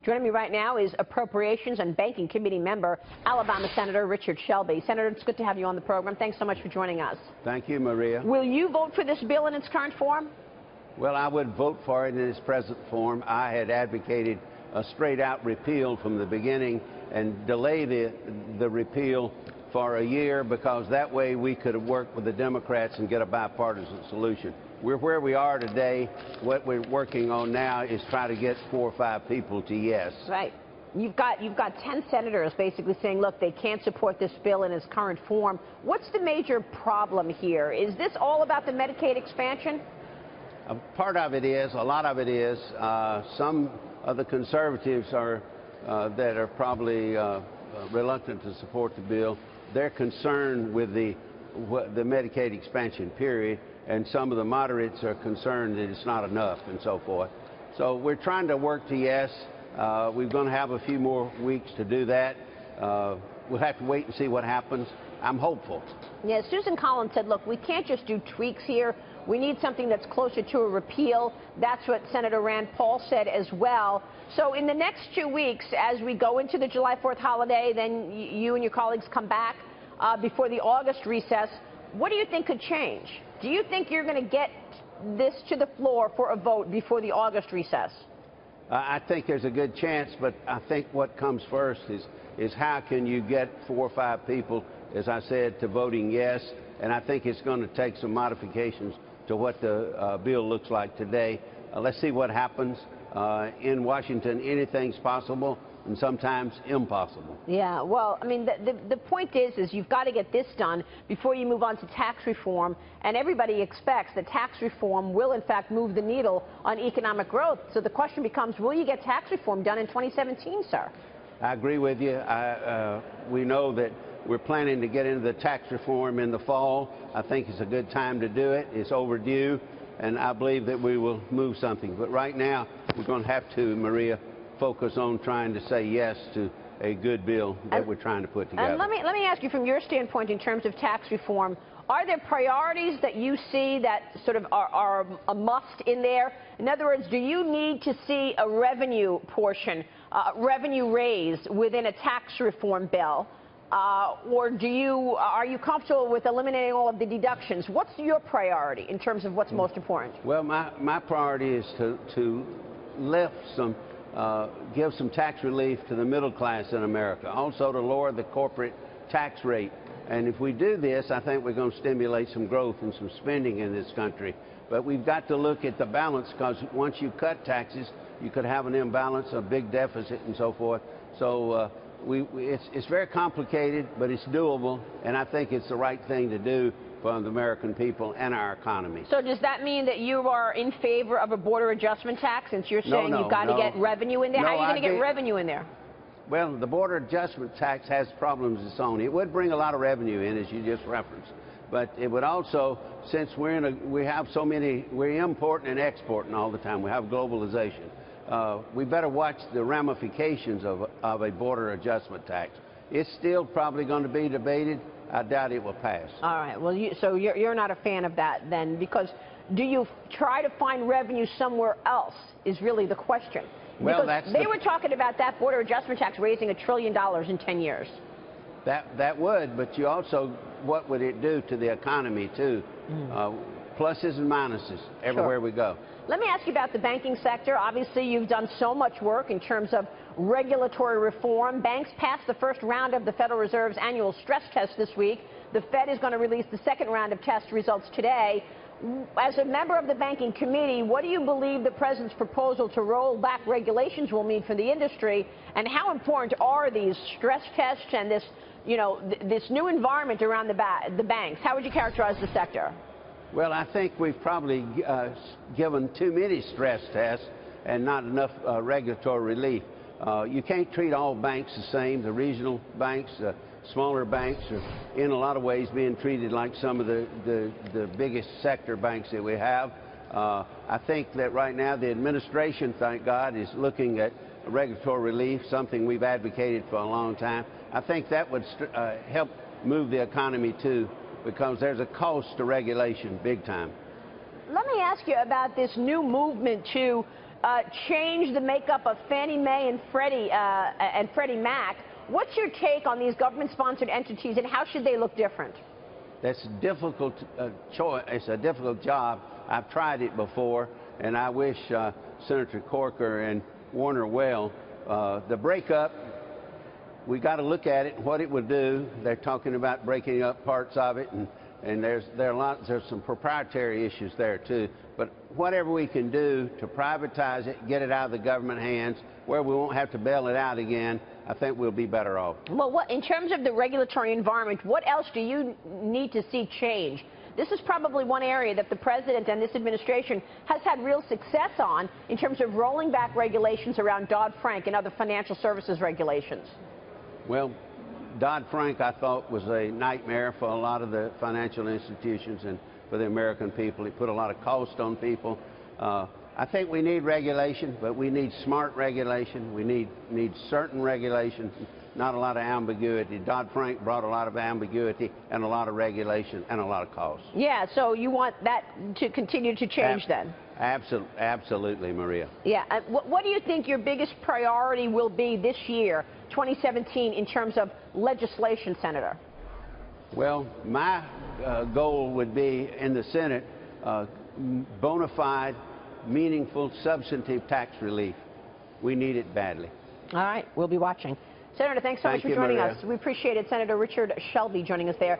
Joining me right now is Appropriations and Banking Committee member, Alabama Senator Richard Shelby. Senator, it's good to have you on the program. Thanks so much for joining us. Thank you, Maria. Will you vote for this bill in its current form? Well, I would vote for it in its present form. I had advocated a straight-out repeal from the beginning and delay the repeal for a year because that way we could have worked with the Democrats and get a bipartisan solution. We're where we are today. What we're working on now is try to get 4 or 5 people to yes. Right. You've got 10 senators basically saying, look, they can't support this bill in its current form. What's the major problem here? Is this all about the Medicaid expansion? Part of it is. A lot of it is. Some of the conservatives that are probably reluctant to support the bill. They're concerned with the Medicaid expansion period, and some of the moderates are concerned that it's not enough and so forth. So we're trying to work to yes. We're going to have a few more weeks to do that. We'll have to wait and see what happens. I'm hopeful. Yeah, Susan Collins said, look, we can't just do tweaks here. We need something that's closer to a repeal. That's what Senator Rand Paul said as well. So in the next 2 weeks, as we go into the July 4th holiday, then you and your colleagues come back before the August recess, what do you think could change? Do you think you're going to get this to the floor for a vote before the August recess? I think there's a good chance, but I think what comes first is how can you get 4 or 5 people, as I said, to voting yes, and I think it's going to take some modifications to what the bill looks like today. Let's see what happens. In Washington, anything's possible and sometimes impossible. Yeah, well, I mean, the point is you've got to get this done before you move on to tax reform, and everybody expects that tax reform will, in fact, move the needle on economic growth. So the question becomes, will you get tax reform done in 2017, sir? I agree with you. We know that we're planning to get into the tax reform in the fall. I think it's a good time to do it. It's overdue, and I believe that we will move something. But right now, we're going to have to, Maria, focus on trying to say yes to a good bill that we're trying to put together. And let me ask you, from your standpoint in terms of tax reform, are there priorities that you see that sort of are a must in there? In other words, do you need to see a revenue portion, revenue raise within a tax reform bill? Or are you comfortable with eliminating all of the deductions? What's your priority in terms of what's most important? Well, my priority is to lift some, give some tax relief to the middle class in America. Also to lower the corporate tax rate. And if we do this, I think we're going to stimulate some growth and some spending in this country. But we've got to look at the balance, because once you cut taxes, you could have an imbalance, a big deficit, and so forth. So it's very complicated, but it's doable, and I think it's the right thing to do for the American people and our economy. So does that mean that you are in favor of a border adjustment tax, since you're saying you've got to get revenue in there? How are you going to get revenue in there? Well, the border adjustment tax has problems of its own. It would bring a lot of revenue in, as you just referenced. But it would also, since we're importing and exporting all the time, we have globalization. We better watch the ramifications of a border adjustment tax. It's still probably going to be debated. I doubt it will pass. All right. Well, so you're not a fan of that then, because do you try to find revenue somewhere else is really the question. Well, because they were talking about that border adjustment tax raising $1 trillion in 10 years. That would, but you also, what would it do to the economy too? Pluses and minuses everywhere we go. Let me ask you about the banking sector. Obviously, you've done so much work in terms of regulatory reform. Banks passed the first round of the Federal Reserve's annual stress test this week. The Fed is going to release the second round of test results today. As a member of the Banking Committee, what do you believe the President's proposal to roll back regulations will mean for the industry, and how important are these stress tests and this, this new environment around the banks? How would you characterize the sector? Well, I think we've probably given too many stress tests and not enough regulatory relief. You can't treat all banks the same. The regional banks, smaller banks are in a lot of ways being treated like some of the biggest sector banks that we have. I think that right now the administration, thank God, is looking at regulatory relief, something we've advocated for a long time. I think that would help move the economy too, because there's a cost to regulation, big time. Let me ask you about this new movement to change the makeup of Fannie Mae and Freddie Mac. What's your take on these government-sponsored entities, and how should they look different? That's a difficult choice. It's a difficult job. I've tried it before, and I wish Senator Corker and Warner well. The breakup, we got to look at it, what it would do. They're talking about breaking up parts of it, and there's some proprietary issues there too. But whatever we can do to privatize it, get it out of the government hands, where we won't have to bail it out again, I think we'll be better off. Well, in terms of the regulatory environment, what else do you need to see change? This is probably one area that the president and this administration has had real success on in terms of rolling back regulations around Dodd-Frank and other financial services regulations. Well, Dodd-Frank, I thought, was a nightmare for a lot of the financial institutions and for the American people. It put a lot of cost on people. I think we need regulation, but we need smart regulation. We need certain regulation, not a lot of ambiguity. Dodd-Frank brought a lot of ambiguity and a lot of regulation and a lot of cost. Yeah, so you want that to continue to change then? Absolutely, Maria. Yeah. What do you think your biggest priority will be this year, 2017, in terms of legislation, Senator? Well, my goal would be in the Senate bona fide, meaningful, substantive tax relief. We need it badly. All right. We'll be watching. Senator, thanks so much for joining us. We appreciate it. Senator Richard Shelby joining us there.